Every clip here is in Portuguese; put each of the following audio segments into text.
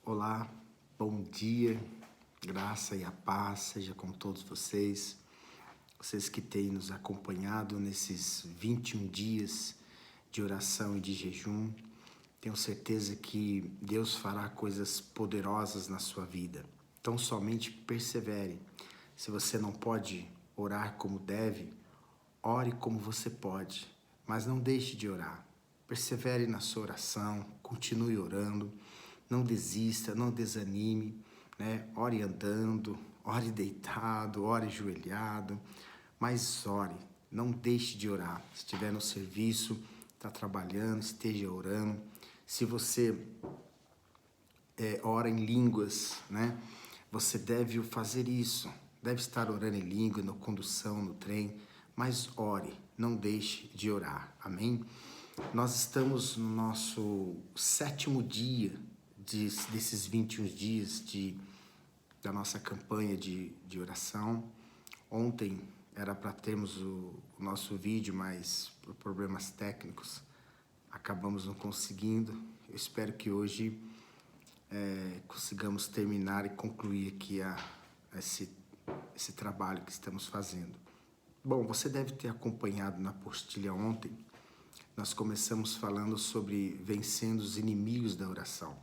Olá, bom dia, graça e a paz seja com todos vocês que têm nos acompanhado nesses 21 dias de oração e de jejum. Tenho certeza que Deus fará coisas poderosas na sua vida. Então somente persevere. Se você não pode orar como deve, ore como você pode, mas não deixe de orar. Persevere na sua oração, continue orando, não desista, não desanime, né? Ore andando, ore deitado, ore ajoelhado, mas ore, não deixe de orar. Se estiver no serviço, está trabalhando, esteja orando. Se você ora em línguas, né? Você deve fazer isso, deve estar orando em língua, na condução, no trem, mas ore, não deixe de orar, amém? Nós estamos no nosso 7º dia desses 21 dias da nossa campanha de oração. Ontem era para termos o nosso vídeo, mas por problemas técnicos acabamos não conseguindo. Eu espero que hoje consigamos terminar e concluir aqui esse trabalho que estamos fazendo. Bom, você deve ter acompanhado na apostila ontem. Nós começamos falando sobre vencendo os inimigos da oração.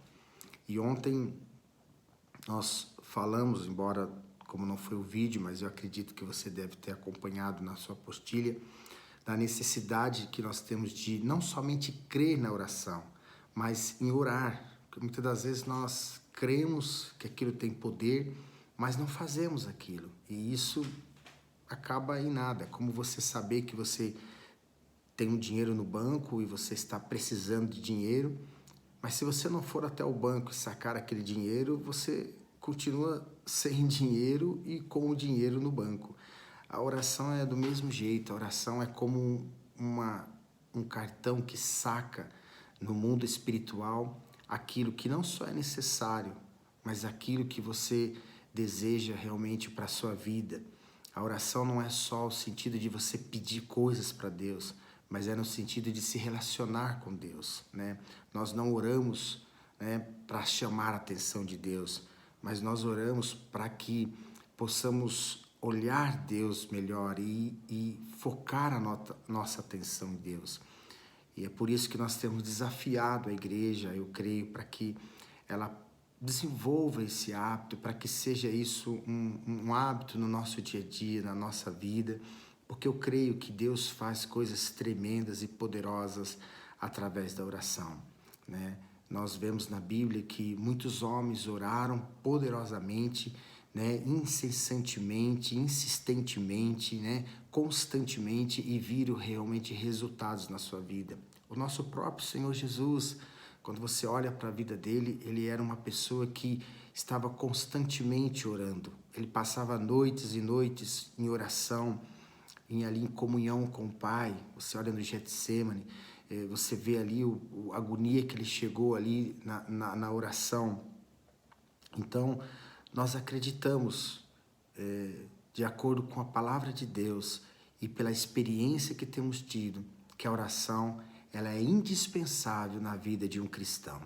E ontem nós falamos, embora como não foi o vídeo, mas eu acredito que você deve ter acompanhado na sua apostila, da necessidade que nós temos de não somente crer na oração, mas em orar. Porque muitas das vezes nós cremos que aquilo tem poder, mas não fazemos aquilo. E isso acaba em nada. É como você saber que você tem um dinheiro no banco e você está precisando de dinheiro, mas se você não for até o banco e sacar aquele dinheiro, você continua sem dinheiro e com o dinheiro no banco. A oração é do mesmo jeito. A oração é como um cartão que saca no mundo espiritual aquilo que não só é necessário, mas aquilo que você deseja realmente para a sua vida. A oração não é só o sentido de você pedir coisas para Deus, mas é no sentido de se relacionar com Deus, né? Nós não oramos, né, para chamar a atenção de Deus, mas nós oramos para que possamos olhar Deus melhor e focar a nossa atenção em Deus. E é por isso que nós temos desafiado a igreja, eu creio, para que ela desenvolva esse hábito, para que seja isso um hábito no nosso dia a dia, na nossa vida, porque eu creio que Deus faz coisas tremendas e poderosas através da oração, né? Nós vemos na Bíblia que muitos homens oraram poderosamente, né, incessantemente, insistentemente, né, constantemente, e viram realmente resultados na sua vida. O nosso próprio Senhor Jesus, quando você olha para a vida dele, ele era uma pessoa que estava constantemente orando. Ele passava noites e noites em oração, ali em comunhão com o Pai. Você olha no Getsemane, você vê ali a agonia que ele chegou ali na oração. Então, nós acreditamos, de acordo com a palavra de Deus e pela experiência que temos tido, que a oração ela é indispensável na vida de um cristão.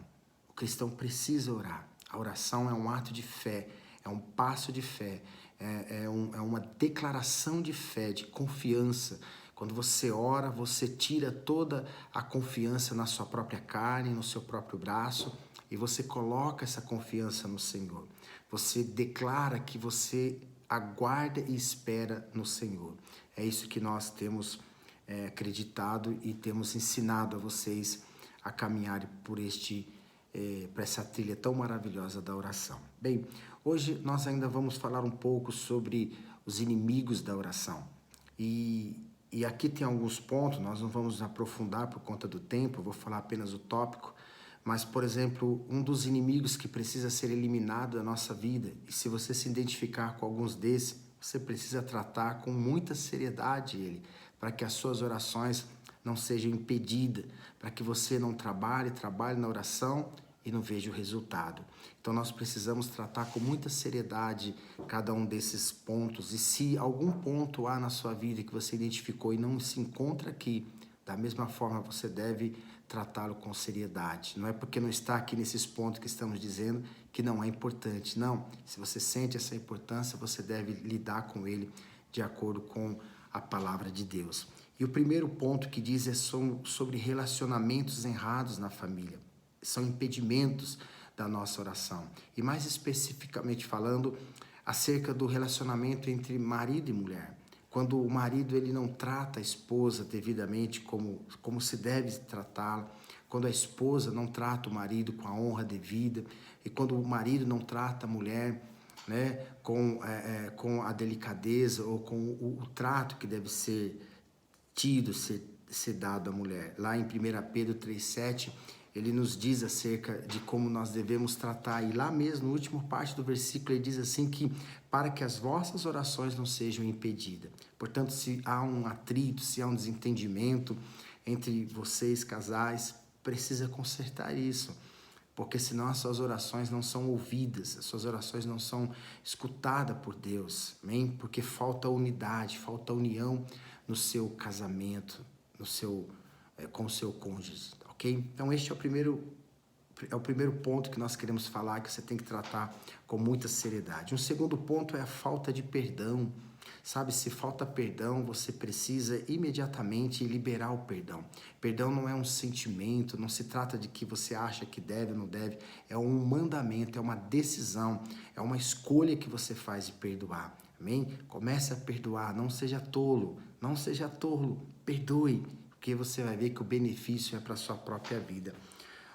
O cristão precisa orar. A oração é um ato de fé, é um passo de fé, é uma declaração de fé, de confiança. Quando você ora, você tira toda a confiança na sua própria carne, no seu próprio braço, e você coloca essa confiança no Senhor. Você declara que você aguarda e espera no Senhor. É isso que nós temos acreditado e temos ensinado a vocês a caminharem por essa trilha tão maravilhosa da oração. Bem, hoje nós ainda vamos falar um pouco sobre os inimigos da oração. E aqui tem alguns pontos, nós não vamos aprofundar por conta do tempo, eu vou falar apenas o tópico, mas, por exemplo, um dos inimigos que precisa ser eliminado da nossa vida, e se você se identificar com alguns desses, você precisa tratar com muita seriedade ele, para que as suas orações não sejam impedidas, para que você não trabalhe na oração e não veja o resultado. Então nós precisamos tratar com muita seriedade cada um desses pontos, e se algum ponto há na sua vida que você identificou e não se encontra aqui, da mesma forma você deve tratá-lo com seriedade. Não é porque não está aqui nesses pontos que estamos dizendo que não é importante. Não, se você sente essa importância, você deve lidar com ele de acordo com a palavra de Deus. E o primeiro ponto que diz é sobre relacionamentos errados na família. São impedimentos da nossa oração. E mais especificamente falando, acerca do relacionamento entre marido e mulher. Quando o marido ele não trata a esposa devidamente como se deve tratá-la, quando a esposa não trata o marido com a honra devida, e quando o marido não trata a mulher, né, com a delicadeza ou com o trato que deve ser tido, ser dado à mulher. Lá em 1 Pedro 3,7, ele nos diz acerca de como nós devemos tratar. E lá mesmo, na última parte do versículo, ele diz assim que para que as vossas orações não sejam impedidas. Portanto, se há um atrito, se há um desentendimento entre vocês, casais, precisa consertar isso. Porque senão as suas orações não são ouvidas, as suas orações não são escutadas por Deus, amém? Porque falta unidade, falta união no seu casamento, com o seu cônjuge, ok? Então este é o primeiro ponto que nós queremos falar, que você tem que tratar com muita seriedade. Um segundo ponto é a falta de perdão. Sabe, se falta perdão, você precisa imediatamente liberar o perdão. Perdão não é um sentimento, não se trata de que você acha que deve ou não deve, é um mandamento, é uma decisão, é uma escolha que você faz de perdoar. Amém? Comece a perdoar, não seja tolo, perdoe, porque você vai ver que o benefício é para a sua própria vida.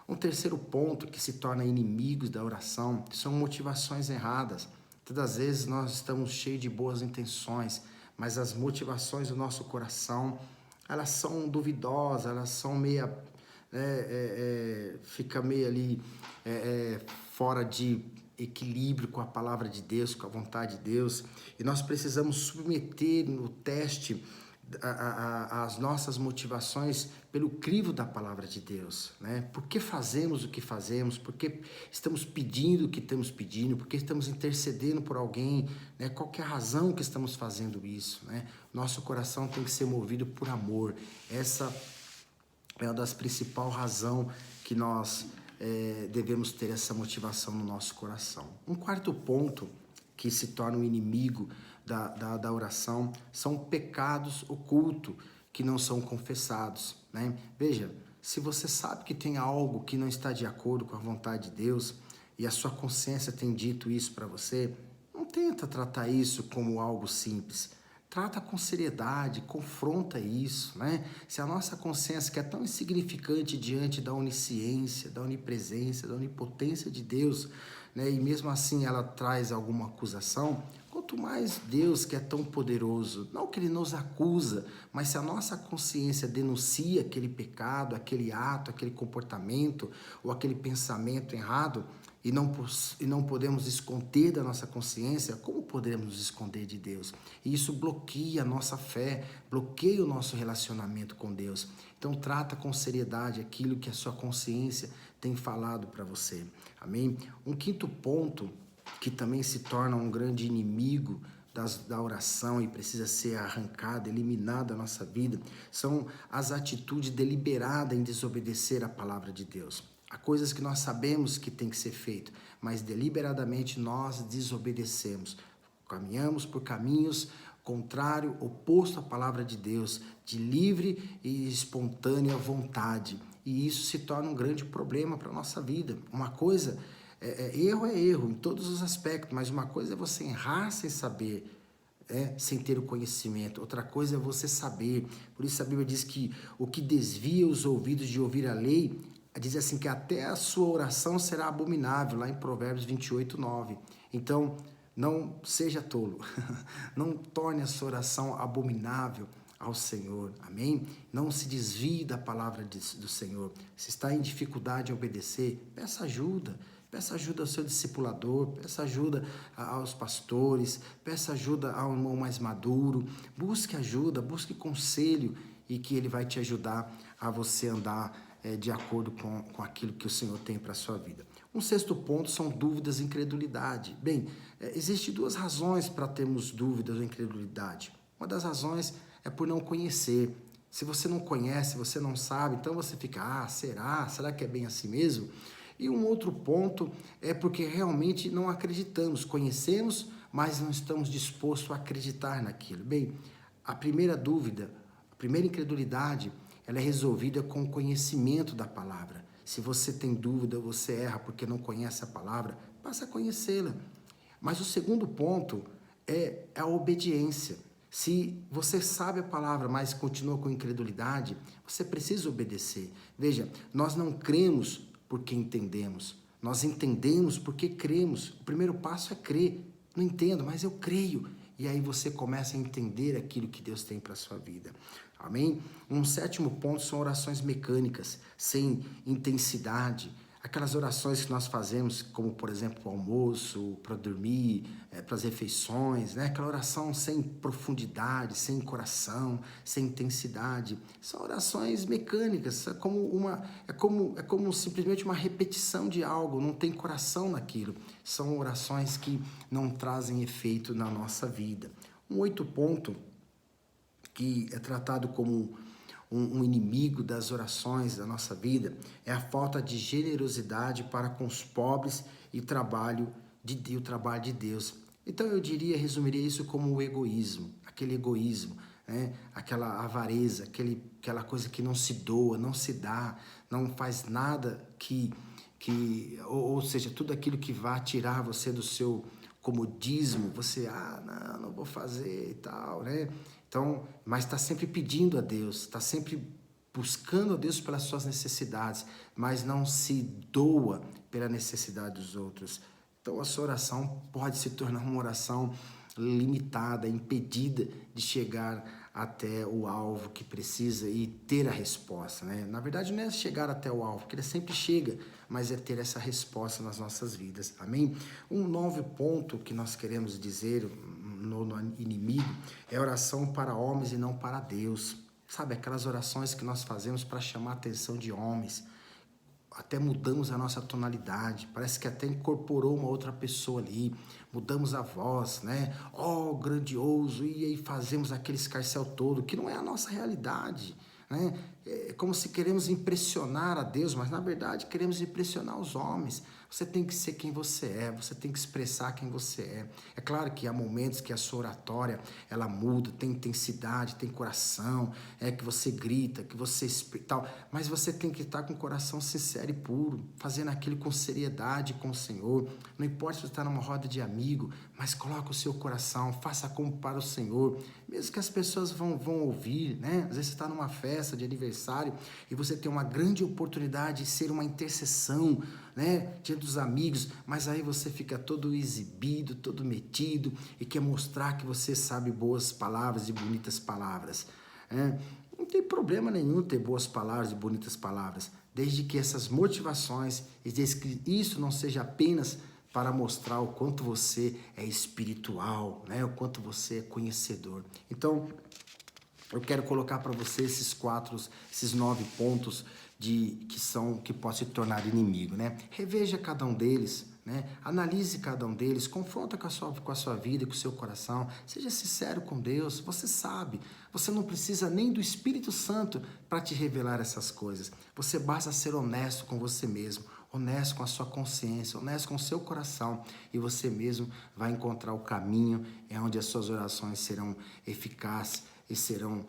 Um terceiro ponto que se torna inimigos da oração são motivações erradas. Todas as vezes nós estamos cheios de boas intenções, mas as motivações do nosso coração, elas são duvidosas, elas são fica meio ali fora de equilíbrio com a palavra de Deus, com a vontade de Deus, e nós precisamos submeter no teste as nossas motivações pelo crivo da palavra de Deus, né? Por que fazemos o que fazemos? Por que estamos pedindo o que estamos pedindo? Por que estamos intercedendo por alguém? Né? Qual que é a razão que estamos fazendo isso? Né? Nosso coração tem que ser movido por amor. Essa é uma das principais razões que nós devemos ter essa motivação no nosso coração. Um quarto ponto que se torna um inimigo da oração são pecados ocultos que não são confessados, né? Veja, se você sabe que tem algo que não está de acordo com a vontade de Deus e a sua consciência tem dito isso para você, não tenta tratar isso como algo simples. Trata com seriedade, confronta isso, né? Se a nossa consciência, que é tão insignificante diante da onisciência, da onipresença, da onipotência de Deus, né? E mesmo assim ela traz alguma acusação, quanto mais Deus, que é tão poderoso, não que Ele nos acusa, mas se a nossa consciência denuncia aquele pecado, aquele ato, aquele comportamento ou aquele pensamento errado, e não podemos esconder da nossa consciência, como poderemos nos esconder de Deus? E isso bloqueia a nossa fé, bloqueia o nosso relacionamento com Deus. Então trata com seriedade aquilo que a sua consciência tem falado para você. Amém? Um quinto ponto que também se torna um grande inimigo da oração e precisa ser arrancado, eliminado da nossa vida, são as atitudes deliberadas em desobedecer a palavra de Deus. Há coisas que nós sabemos que tem que ser feito, mas deliberadamente nós desobedecemos. Caminhamos por caminhos contrário, oposto à palavra de Deus, de livre e espontânea vontade. E isso se torna um grande problema para a nossa vida. Uma coisa, erro é erro em todos os aspectos, mas uma coisa é você errar sem saber, sem ter o conhecimento. Outra coisa é você saber. Por isso a Bíblia diz que o que desvia os ouvidos de ouvir a lei, diz assim que até a sua oração será abominável, lá em Provérbios 28:9. Então, não seja tolo, não torne a sua oração abominável ao Senhor, amém? Não se desvie da palavra do Senhor. Se está em dificuldade em obedecer, peça ajuda ao seu discipulador, peça ajuda aos pastores, peça ajuda ao irmão mais maduro, busque ajuda, busque conselho e que ele vai te ajudar a você andar de acordo com aquilo que o Senhor tem para a sua vida. Um sexto ponto são dúvidas e incredulidade. Bem, existem duas razões para termos dúvidas ou incredulidade. Uma das razões é por não conhecer. Se você não conhece, você não sabe, então você fica, será? Será que é bem assim mesmo? E um outro ponto é porque realmente não acreditamos, conhecemos, mas não estamos dispostos a acreditar naquilo. Bem, a primeira dúvida, a primeira incredulidade, ela é resolvida com o conhecimento da palavra. Se você tem dúvida, você erra porque não conhece a palavra, passa a conhecê-la. Mas o segundo ponto é a obediência. Se você sabe a palavra, mas continua com incredulidade, você precisa obedecer. Veja, nós não cremos porque entendemos. Nós entendemos porque cremos. O primeiro passo é crer. Não entendo, mas eu creio. E aí você começa a entender aquilo que Deus tem para a sua vida. Amém? Um sétimo ponto são orações mecânicas, sem intensidade. Aquelas orações que nós fazemos, como por exemplo o almoço, para dormir, para as refeições, né? Aquela oração sem profundidade, sem coração, sem intensidade. São orações mecânicas, é como simplesmente uma repetição de algo, não tem coração naquilo. São orações que não trazem efeito na nossa vida. Um oito ponto que é tratado como um inimigo das orações da nossa vida, é a falta de generosidade para com os pobres e o trabalho de Deus. Então eu resumiria isso como o egoísmo, aquele egoísmo, né? Aquela avareza, aquela coisa que não se doa, não se dá, não faz nada ou seja, tudo aquilo que vá tirar você do seu comodismo, você, não vou fazer e tal, né? Então, mas está sempre pedindo a Deus, está sempre buscando a Deus pelas suas necessidades, mas não se doa pela necessidade dos outros. Então, a sua oração pode se tornar uma oração limitada, impedida de chegar até o alvo que precisa e ter a resposta, né? Na verdade, não é chegar até o alvo, porque ele sempre chega, mas é ter essa resposta nas nossas vidas, amém? Um novo ponto que nós queremos dizer no inimigo é oração para homens e não para Deus. Sabe, aquelas orações que nós fazemos para chamar a atenção de homens, até mudamos a nossa tonalidade, parece que até incorporou uma outra pessoa ali, mudamos a voz, né? Oh, grandioso, e aí fazemos aquele escarcéu todo, que não é a nossa realidade, né? É como se queremos impressionar a Deus, mas na verdade queremos impressionar os homens. Você tem que ser quem você é, você tem que expressar quem você é. É claro que há momentos que a sua oratória, ela muda, tem intensidade, tem coração, que você grita, que você tal, mas você tem que estar com o coração sincero e puro, fazendo aquilo com seriedade com o Senhor. Não importa se você está numa roda de amigo, mas coloca o seu coração, faça como para o Senhor, mesmo que as pessoas vão ouvir, né? Às vezes você está numa festa de aniversário e você tem uma grande oportunidade de ser uma intercessão, né, diante dos amigos, mas aí você fica todo exibido, todo metido e quer mostrar que você sabe boas palavras e bonitas palavras, né? Não tem problema nenhum ter boas palavras e bonitas palavras, desde que essas motivações, desde que isso não seja apenas para mostrar o quanto você é espiritual, né, o quanto você é conhecedor. Então, eu quero colocar para você esses 9 pontos que pode se tornar inimigo, né? Reveja cada um deles, né? Analise cada um deles, confronta com a sua vida, com o seu coração. Seja sincero com Deus, você sabe. Você não precisa nem do Espírito Santo para te revelar essas coisas. Você basta ser honesto com você mesmo, honesto com a sua consciência, honesto com o seu coração, e você mesmo vai encontrar o caminho onde as suas orações serão eficazes e serão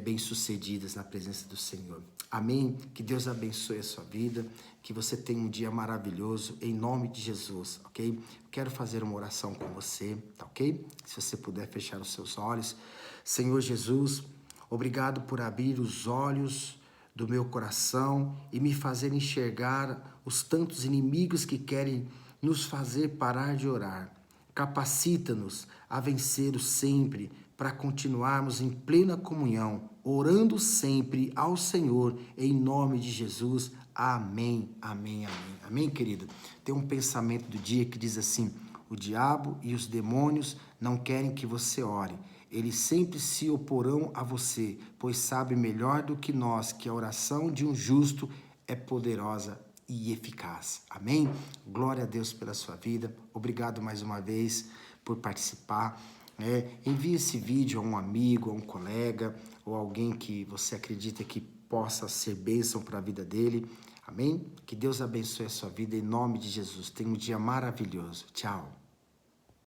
bem-sucedidas na presença do Senhor. Amém? Que Deus abençoe a sua vida, que você tenha um dia maravilhoso, em nome de Jesus, ok? Quero fazer uma oração com você, tá ok? Se você puder fechar os seus olhos. Senhor Jesus, obrigado por abrir os olhos do meu coração e me fazer enxergar os tantos inimigos que querem nos fazer parar de orar. Capacita-nos a vencer o sempre, para continuarmos em plena comunhão, orando sempre ao Senhor, em nome de Jesus. Amém, amém, amém. Amém, querido? Tem um pensamento do dia que diz assim: o diabo e os demônios não querem que você ore. Eles sempre se oporão a você, pois sabe melhor do que nós que a oração de um justo é poderosa e eficaz. Amém? Glória a Deus pela sua vida. Obrigado mais uma vez por participar. Envie esse vídeo a um amigo, a um colega ou alguém que você acredita que possa ser bênção para a vida dele. Amém? Que Deus abençoe a sua vida em nome de Jesus. Tenha um dia maravilhoso. Tchau.